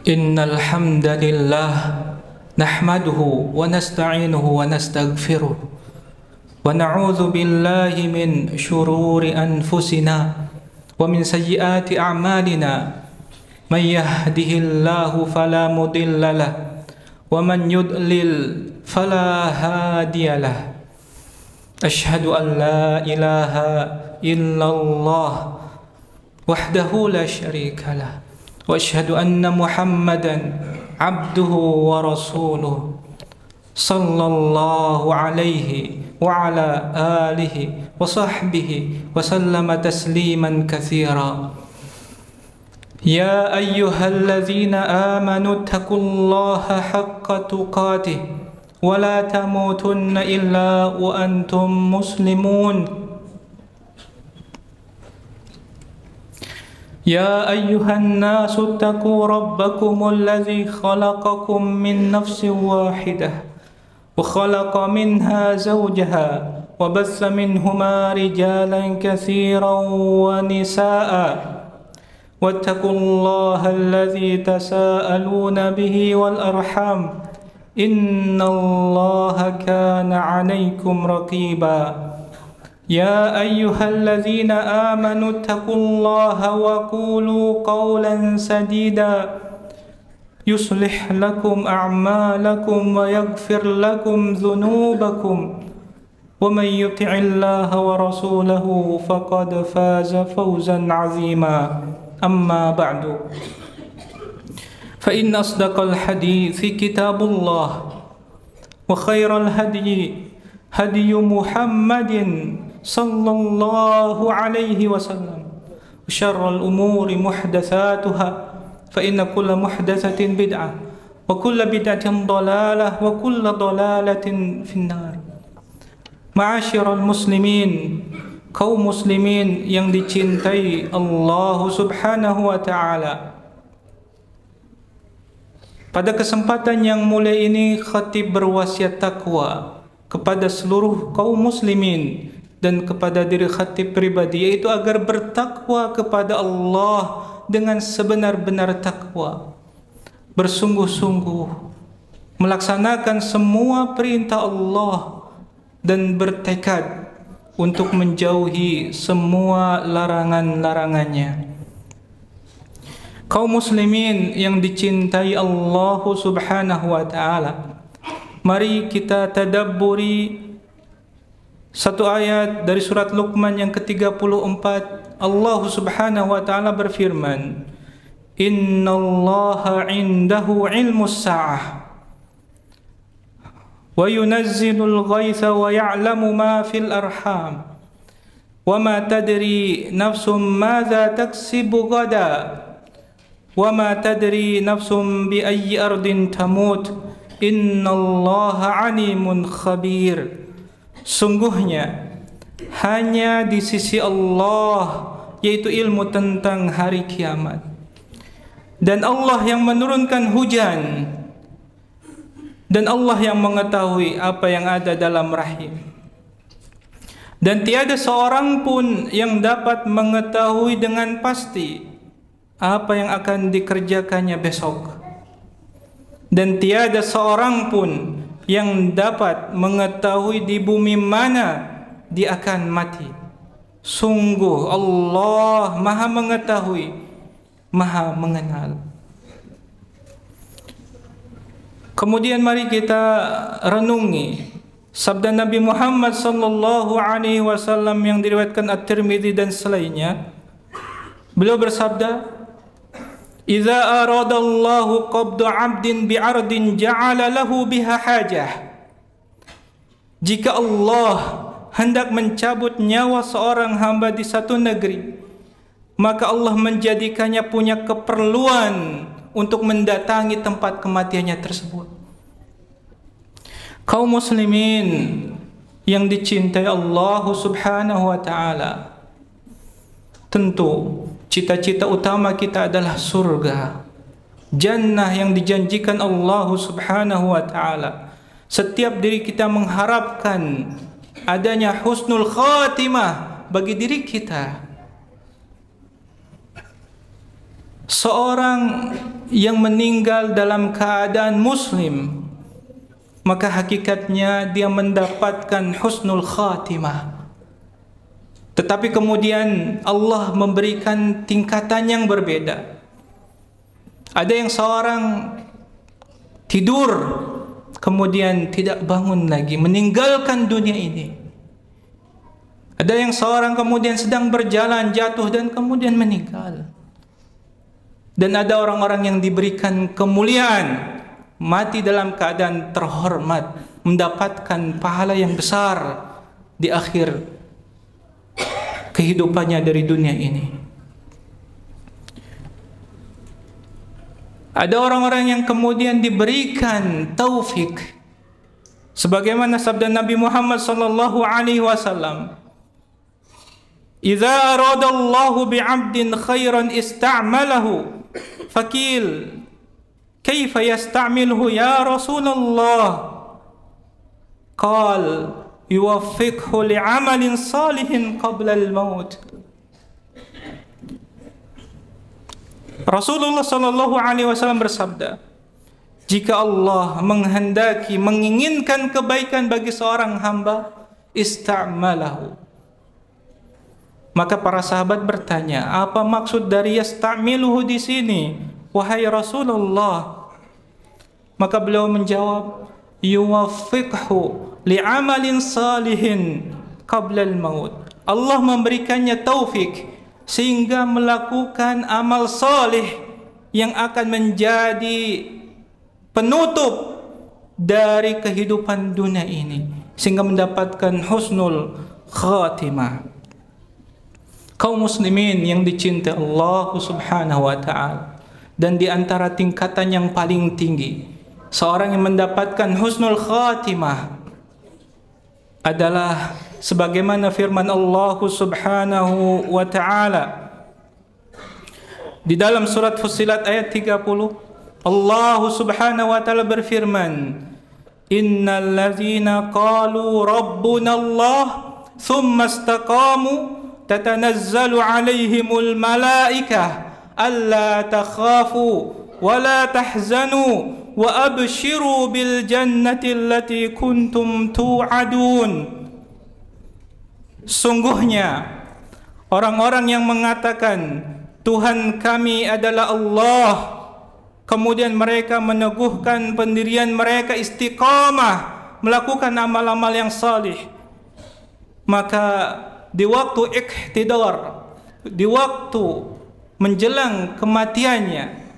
Innal hamdalillah nahmaduhu wa nasta'inuhu wa nastaghfiruh wa na'udzu billahi min shururi anfusina wa min sayyiati a'malina may yahdihillahu fala mudilla lahu wa man yudlil fala hadiyalah. Ashhadu an la ilaha illallah wahdahu la syarika lah wa ashhadu anna Muhammadan abduhu wa rasuluh sallallahu alaihi wa ala alihi wa sahbihi wa sallama tasliman katsira. Ya ayyuhalladzina amanu taqullaha haqqa tuqatih wa la tamutunna illa wa antum muslimun. يا أيها الناس اتقوا ربكم الذي خلقكم من نفس واحدة وخلق منها زوجها وبث منهما رجالا كثيرا ونساء واتقوا الله الذي تساءلون به والأرحام إن الله كان عليكم رقيبا. يا أيها الذين آمنوا اتقوا الله وقولوا قولا سديدا يصلح لكم أعمالكم ويغفر لكم ذنوبكم ومن يطع الله ورسوله فقد فاز فوزا عظيما. أما بعد فإن أصدق الحديث كتاب الله وخير الهدي هدي محمد صلى الله عليه وسلم وشر الأمور محدثاتها فإن كل محدثة بدعة وكل بدعة ضلالة وكل ضلالة في النار. معاشر المسلمين, kaum muslimin yang dicintai Allah Subhanahu wa taala. Pada kesempatan yang mulia ini khatib berwasiat takwa kepada seluruh kaum muslimin dan kepada diri khatib pribadi, yaitu agar bertakwa kepada Allah dengan sebenar-benar takwa, bersungguh-sungguh melaksanakan semua perintah Allah dan bertekad untuk menjauhi semua larangan-larangannya. Kaum muslimin yang dicintai Allah Subhanahu wa taala, mari kita tadabburi satu ayat dari surat Luqman yang ke-34. Allah Subhanahu wa taala berfirman, "Innallaha 'indahu 'ilmus sa'ah wa yunazzilul ghaitha wa ya'lamu ma fil arham wa ma tadri nafsum madza taksibu ghadan wa ma tadri nafsum bi ayyi ardin tamut innallaha 'alimun khabir." Sungguhnya hanya di sisi Allah, yaitu ilmu tentang hari kiamat, dan Allah yang menurunkan hujan, dan Allah yang mengetahui apa yang ada dalam rahim, dan tiada seorang pun yang dapat mengetahui dengan pasti apa yang akan dikerjakannya besok, dan tiada seorang pun yang dapat mengetahui di bumi mana dia akan mati. Sungguh Allah Maha mengetahui, Maha mengenal. Kemudian mari kita renungi sabda Nabi Muhammad sallallahu alaihi wasallam yang diriwayatkan At-Tirmidzi dan selainnya. Beliau bersabda, "Idza aradallahu qabda 'abdin bi'ardin ja'ala lahu biha hajah." Jika Allah hendak mencabut nyawa seorang hamba di satu negeri, maka Allah menjadikannya punya keperluan untuk mendatangi tempat kematiannya tersebut. Kaum muslimin yang dicintai Allah Subhanahu wa taala, tentu cita-cita utama kita adalah surga, jannah yang dijanjikan Allah Subhanahu wa taala. Setiap diri kita mengharapkan adanya husnul khatimah bagi diri kita. seorang yang meninggal dalam keadaan muslim, maka hakikatnya dia mendapatkan husnul khatimah. Tetapi kemudian Allah memberikan tingkatan yang berbeda. Ada yang seorang tidur kemudian tidak bangun lagi, meninggalkan dunia ini. Ada yang seorang kemudian sedang berjalan, jatuh dan kemudian meninggal. Dan ada orang-orang yang diberikan kemuliaan, mati dalam keadaan terhormat, mendapatkan pahala yang besar di akhir kehidupannya dari dunia ini. Ada orang-orang yang kemudian diberikan taufik, sebagaimana sabda Nabi Muhammad sallallahu alaihi wasallam, "Idza aradallahu bi'abdin khairan ista'malahu." Fakil, kaifa yasta'milhu ya Rasulullah? Qal, yuwaffiqhu li'amalin salihin qabla al-maut. Rasulullah sallallahu alaihi wasallam bersabda, jika Allah menghendaki, menginginkan kebaikan bagi seorang hamba, ista'malahu. Maka para sahabat bertanya, apa maksud dari yasta'miluhu di sini, wahai Rasulullah? Maka beliau menjawab, yuwaffiqhu li'amalin salihin qabla al-maut. Allah memberikannya taufik sehingga melakukan amal salih yang akan menjadi penutup dari kehidupan dunia ini, sehingga mendapatkan husnul khatimah. Kaum muslimin yang dicintai Allah subhanahu wa ta'ala, dan di antara tingkatan yang paling tinggi seorang yang mendapatkan husnul khatimah adalah sebagaimana firman Allah subhanahu wa ta'ala di dalam surat Fussilat ayat 30. Allah subhanahu wa ta'ala berfirman, innal ladzina qalu rabbuna Allah thumma istaqamu tatanazzalu alaihimul malaikah alla takhafu wa la tahzanu wa abshiru bil jannati allati kuntum tu'adun. Sungguhnya orang-orang yang mengatakan Tuhan kami adalah Allah, kemudian mereka meneguhkan pendirian mereka, istiqamah melakukan amal-amal yang salih, maka di waktu iktidar, di waktu menjelang kematiannya,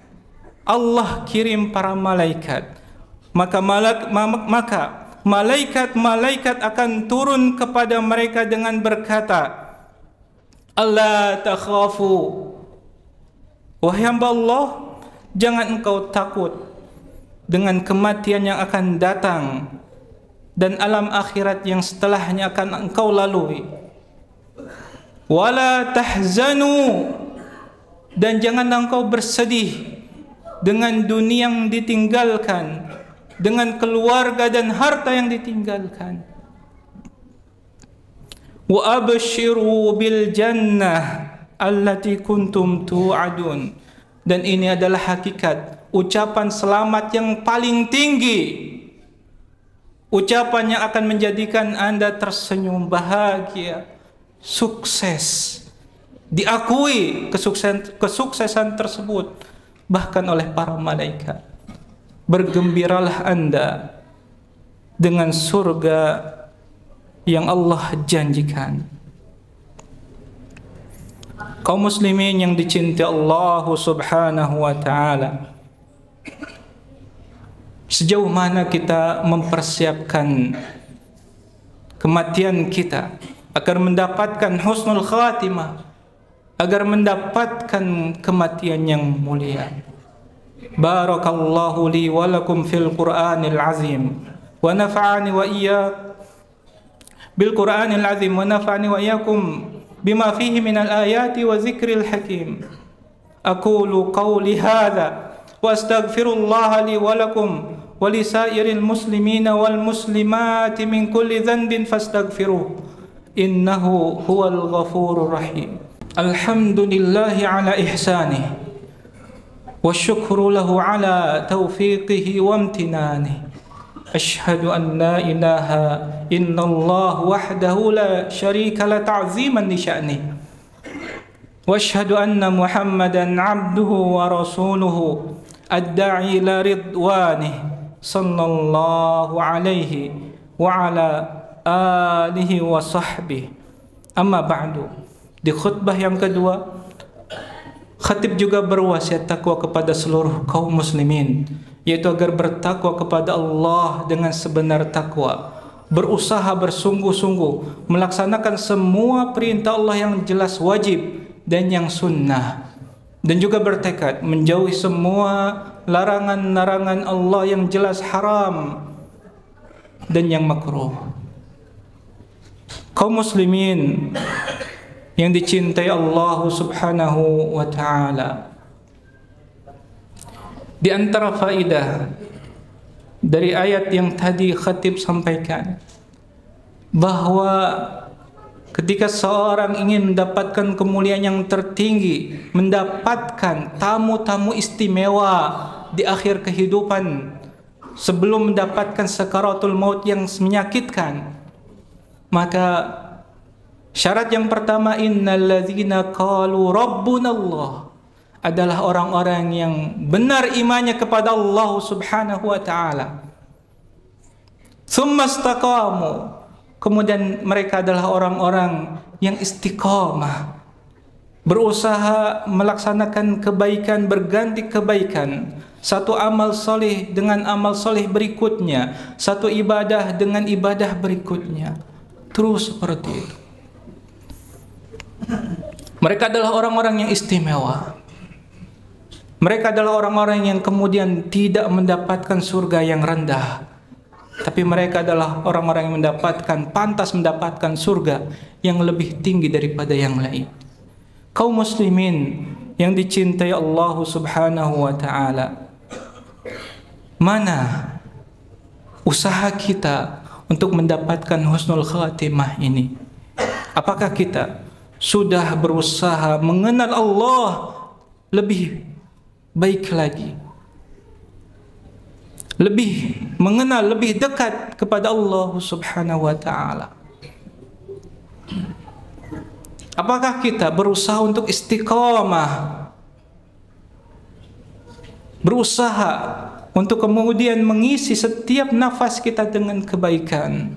Allah kirim para malaikat. Maka malaikat akan turun kepada mereka dengan berkata, Allah takhafu, wahai hamba Allah, jangan engkau takut dengan kematian yang akan datang dan alam akhirat yang setelahnya akan engkau lalui. Wala tahzanu, dan jangan engkau bersedih dengan dunia yang ditinggalkan, dengan keluarga dan harta yang ditinggalkan. Wa abshiru bil jannah allati kuntum tu'adun. Dan ini adalah hakikat ucapan selamat yang paling tinggi, ucapan yang akan menjadikan Anda tersenyum bahagia, sukses, diakui kesuksesan tersebut bahkan oleh para malaikat. Bergembiralah Anda dengan surga yang Allah janjikan. Kaum muslimin yang dicintai Allah subhanahu wa ta'ala, sejauh mana kita mempersiapkan kematian kita agar mendapatkan husnul khatimah, agar mendapatkan kematian yang mulia. Barakallahu li wa lakum fil Qur'anil azim wa nafa'ani wa iyyakum bil Qur'anil azim wa nafa'ani wa iyyakum bima fihi minal ayati wa zikril hakim. Aqulu qawli hadha wa astaghfirullaha li wa lakum wa li sairil muslimina wal muslimati min kulli dhanbin fastaghfiruh innahu huwal ghafurur rahim. Alhamdulillahi ala ihsanih والشكر له على توفيقه وامتنانه أشهد أن لا إله إلا الله وحده لا شريك له تعظيما لشأنه وأشهد أن محمدا عبده ورسوله الداعي إلى رضوانه صلى الله عليه وعلى آله وصحبه. Amma ba'du. Di khutbah yang kedua, khatib juga berwasiat takwa kepada seluruh kaum muslimin, yaitu agar bertakwa kepada Allah dengan sebenar takwa, berusaha bersungguh-sungguh melaksanakan semua perintah Allah yang jelas wajib dan yang sunnah, dan juga bertekad menjauhi semua larangan-larangan Allah yang jelas haram dan yang makruh. Kaum muslimin yang dicintai Allah Subhanahu wa ta'ala, di antara faidah dari ayat yang tadi khatib sampaikan, bahwa ketika seorang ingin mendapatkan kemuliaan yang tertinggi, mendapatkan tamu-tamu istimewa di akhir kehidupan sebelum mendapatkan sakaratul maut yang menyakitkan, maka syarat yang pertama, innalladzina qalu rabbunallah, adalah orang-orang yang benar imannya kepada Allah Subhanahu wa ta'ala. Tsumma istaqamu, kemudian mereka adalah orang-orang yang istiqamah, berusaha melaksanakan kebaikan berganti kebaikan, satu amal soleh dengan amal soleh berikutnya, satu ibadah dengan ibadah berikutnya, terus seperti itu. Mereka adalah orang-orang yang istimewa. Mereka adalah orang-orang yang kemudian tidak mendapatkan surga yang rendah, tapi mereka adalah orang-orang yang pantas mendapatkan surga yang lebih tinggi daripada yang lain. Kaum muslimin yang dicintai Allah Subhanahu wa ta'ala, mana usaha kita untuk mendapatkan husnul khatimah ini? Apakah kita sudah berusaha mengenal Allah lebih baik lagi, lebih mengenal, lebih dekat kepada Allah Subhanahu wa ta'ala? Apakah kita berusaha untuk istiqamah, berusaha untuk kemudian mengisi setiap nafas kita dengan kebaikan?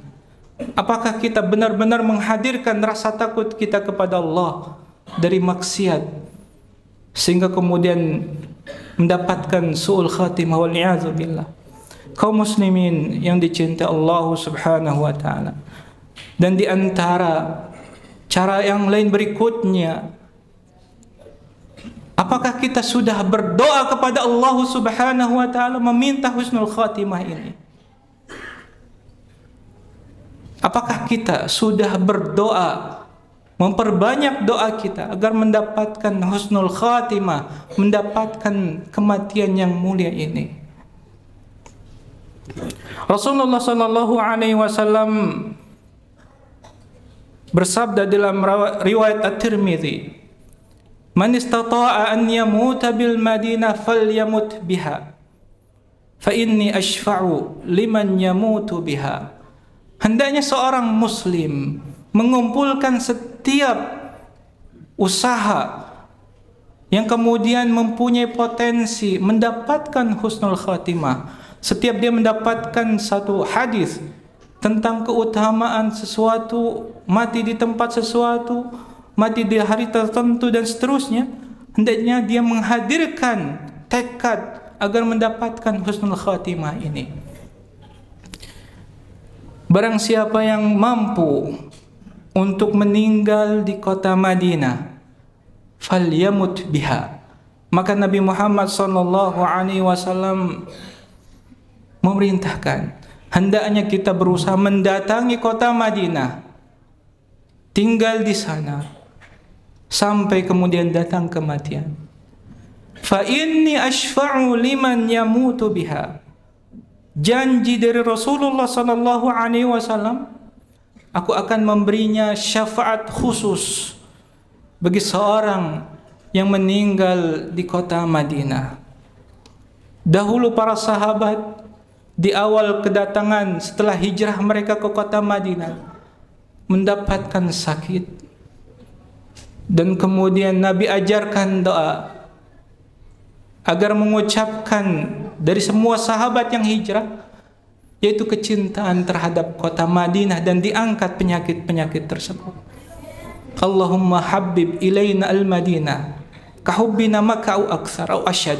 Apakah kita benar-benar menghadirkan rasa takut kita kepada Allah dari maksiat, sehingga kemudian mendapatkan su'ul khatimah wal i'adzu billah? Kaum muslimin yang dicintai Allah Subhanahu wa ta'ala, dan di antara cara yang lain berikutnya, apakah kita sudah berdoa kepada Allah Subhanahu wa ta'ala meminta husnul khatimah ini? Apakah kita sudah berdoa, memperbanyak doa kita agar mendapatkan husnul khatimah, mendapatkan kematian yang mulia ini? Rasulullah sallallahu alaihi wasallam bersabda dalam riwayat At-Tirmidzi, "Man istata'a an yamuta bil Madinah falyamut biha, fa inni ashfa'u liman yamutu biha." Hendaknya seorang muslim mengumpulkan setiap usaha yang kemudian mempunyai potensi mendapatkan husnul khatimah. Setiap dia mendapatkan satu hadis tentang keutamaan sesuatu, mati di tempat sesuatu, mati di hari tertentu dan seterusnya, hendaknya dia menghadirkan tekad agar mendapatkan husnul khatimah ini. Barang siapa yang mampu untuk meninggal di kota Madinah, falyamut biha, maka Nabi Muhammad sallallahu alaihi wasallam memerintahkan hendaknya kita berusaha mendatangi kota Madinah, tinggal di sana sampai kemudian datang kematian. Fa inni ashfa'u liman yamutu biha. Janji dari Rasulullah sallallahu alaihi wasallam, aku akan memberinya syafaat khusus bagi seorang yang meninggal di kota Madinah. Dahulu para sahabat di awal kedatangan setelah hijrah mereka ke kota Madinah mendapatkan sakit, dan kemudian Nabi ajarkan doa agar mengucapkan dari semua sahabat yang hijrah, yaitu kecintaan terhadap kota Madinah, dan diangkat penyakit-penyakit tersebut. Allahumma habib ilaina al-Madinah kahubbina Makkah au aksar au asyad.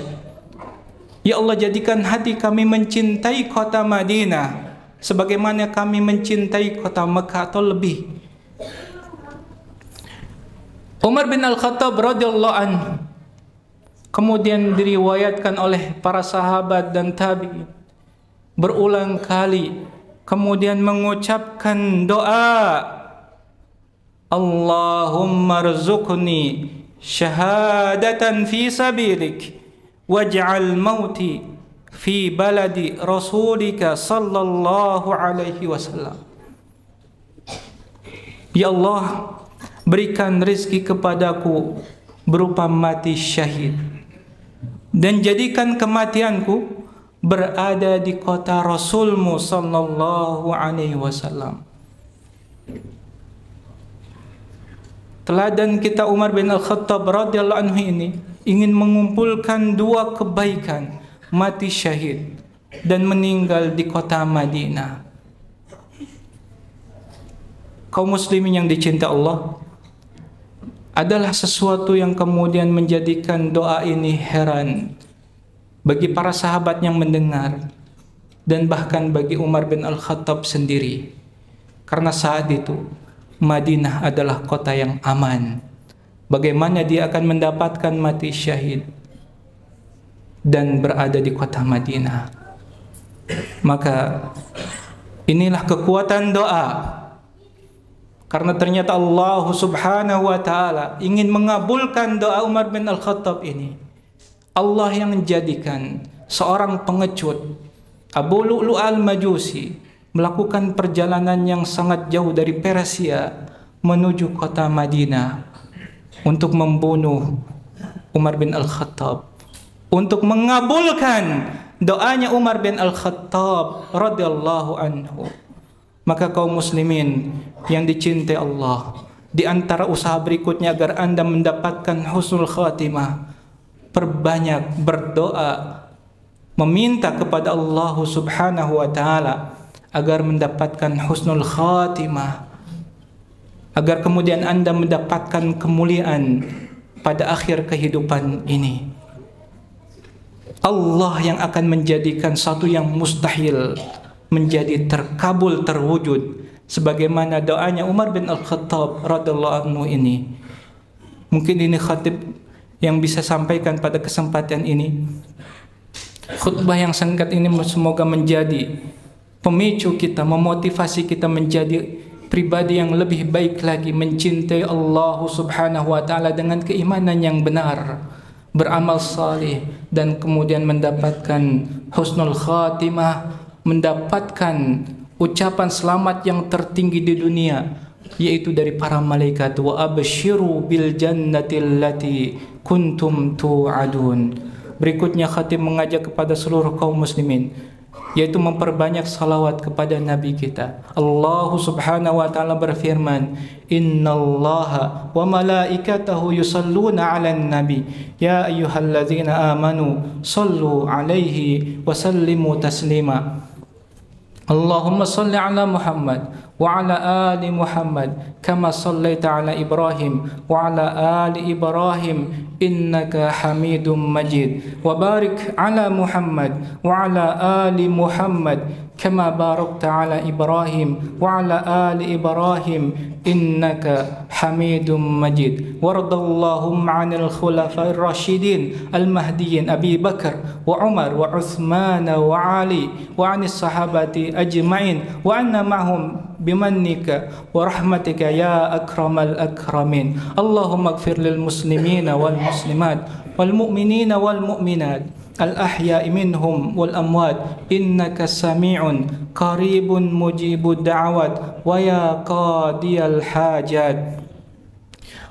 Ya Allah, jadikan hati kami mencintai kota Madinah sebagaimana kami mencintai kota Makkah atau lebih. Umar bin Al-Khattab radhiyallahu anhu kemudian diriwayatkan oleh para sahabat dan tabi'in berulang kali kemudian mengucapkan doa, Allahumma rzuqni syahadatan fi sabilik waj'al mauti fi baladi rasulika sallallahu alaihi wasallam. Ya Allah, berikan rezeki kepadaku berupa mati syahid, dan jadikan kematianku berada di kota Rasulmu sallallahu alaihi wasallam. Teladan kita Umar bin Al-Khattab radhiyallahu anhu ini ingin mengumpulkan dua kebaikan, mati syahid dan meninggal di kota Madinah. Kaum muslimin yang dicintai Allah, adalah sesuatu yang kemudian menjadikan doa ini heran bagi para sahabat yang mendengar, dan bahkan bagi Umar bin Al-Khattab sendiri, karena saat itu Madinah adalah kota yang aman. Bagaimana dia akan mendapatkan mati syahid dan berada di kota Madinah? Maka inilah kekuatan doa, karena ternyata Allah subhanahu wa ta'ala ingin mengabulkan doa Umar bin Al-Khattab ini. Allah yang menjadikan seorang pengecut, Abu Lu'lu' al-Majusi, melakukan perjalanan yang sangat jauh dari Persia menuju kota Madinah untuk membunuh Umar bin Al-Khattab, untuk mengabulkan doanya Umar bin Al-Khattab radhiyallahu anhu. Maka kaum muslimin yang dicintai Allah, di antara usaha berikutnya agar Anda mendapatkan husnul khatimah, perbanyak berdoa, meminta kepada Allah subhanahu wa ta'ala agar mendapatkan husnul khatimah, agar kemudian Anda mendapatkan kemuliaan pada akhir kehidupan ini. Allah yang akan menjadikan satu yang mustahil menjadi terkabul, terwujud, sebagaimana doanya Umar bin Al-Khattab radhiyallahu anhu ini. Mungkin ini khatib yang bisa sampaikan pada kesempatan ini. Khutbah yang singkat ini semoga menjadi pemicu kita, memotivasi kita menjadi pribadi yang lebih baik lagi, mencintai Allah subhanahu wa ta'ala dengan keimanan yang benar, beramal salih, dan kemudian mendapatkan husnul khatimah, mendapatkan ucapan selamat yang tertinggi di dunia, yaitu dari para malaikat, wa abshiru bil jannati allati kuntum tu'adun. Berikutnya khatib mengajak kepada seluruh kaum muslimin, yaitu memperbanyak salawat kepada Nabi kita. Allah subhanahu wa ta'ala berfirman, innallaha wa malaikatahu yusalluna 'alan nabi ya ayyuhalladzina amanu sallu 'alaihi wa sallimu taslima. Allahumma salli 'ala Muhammad wa 'ala ali Muhammad kama sallaita 'ala Ibrahim wa 'ala ali Ibrahim innaka Hamidum Majid, wa barik 'ala Muhammad wa 'ala ali Muhammad kama barakta 'ala Ibrahim wa 'ala ali Ibrahim innaka Hamidum Majid. Wardallahumma 'anil khulafa'ir rasyidin al-mahdiyyin Abi Bakar wa Umar wa Uthman wa Ali wa 'anis sahabati ajma'in wa anna ma'hum bimannika wa rahmatika ya akramal akramin. Allahumma ighfir lil muslimina wal muslimat wal mu'minina wal mu'minat al ahya'i minhum wal amwat innaka sami'un qaribun mujibud da'awat wa ya qadiyal hajat.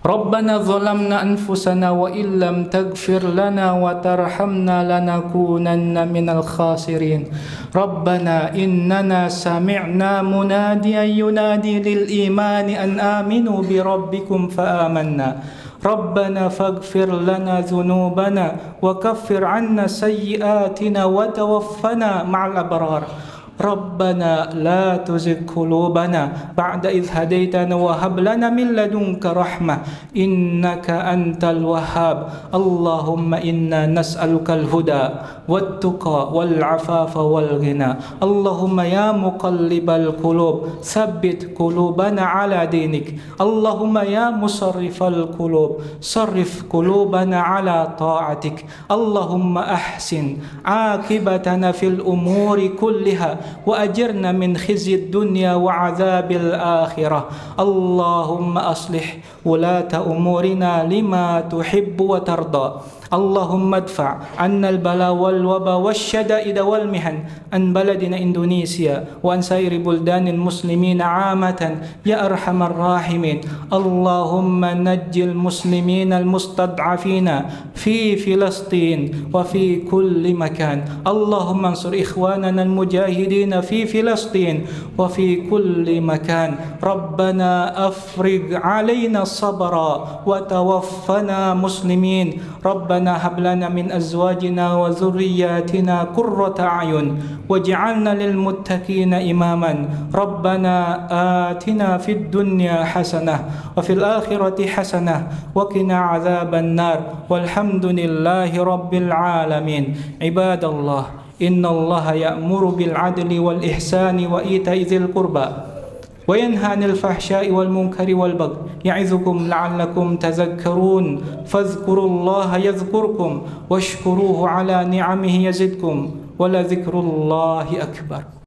ربنا ظلمنا أنفسنا وإن لم تغفر لنا وترحمنا لنكونن من الخاسرين ربنا إننا سمعنا مناديا ينادي للإيمان أن آمنوا بربكم فآمنا ربنا فاغفر لنا ذنوبنا وكفر عنا سيئاتنا وتوفنا مع الأبرار ربنا لا تزغ قلوبنا بعد إذ هديتنا وهب لنا من لدنك رحمة إنك أنت الوهاب اللهم إنا نسألك الهدى والتقى والعفاف والغنى اللهم يا مقلب القلوب ثبت قلوبنا على دينك اللهم يا مصرف القلوب صرف قلوبنا على طاعتك اللهم أحسن عاقبتنا في الأمور كلها وأجرنا من خزي الدنيا وعذاب الآخرة اللهم أصلح ولاة أمورنا لما تحب وترضى اللهم ادفع عنا البلاء والوباء والشدائد والمحن عن بلدنا إندونيسيا وعن سائر بلدان المسلمين عامة يا أرحم الراحمين اللهم نج المسلمين المستضعفين في فلسطين وفي كل مكان اللهم انصر إخواننا المجاهدين في فلسطين وفي كل مكان ربنا أفرغ علينا الصبر وتوفنا مسلمين ربنا هب لنا من أزواجنا وذرياتنا قرة أعين واجعلنا للمتقين إماما ربنا آتنا في الدنيا حسنة وفي الآخرة حسنة وقنا عذاب النار والحمد لله رب العالمين عباد الله إن الله يأمر بالعدل والإحسان وإيتاء ذي القربى وينهى عن الفحشاء والمنكر والبغي يعظكم لعلكم تذكرون فاذكروا الله يذكركم واشكروه على نعمه يزدكم ولذكر الله أكبر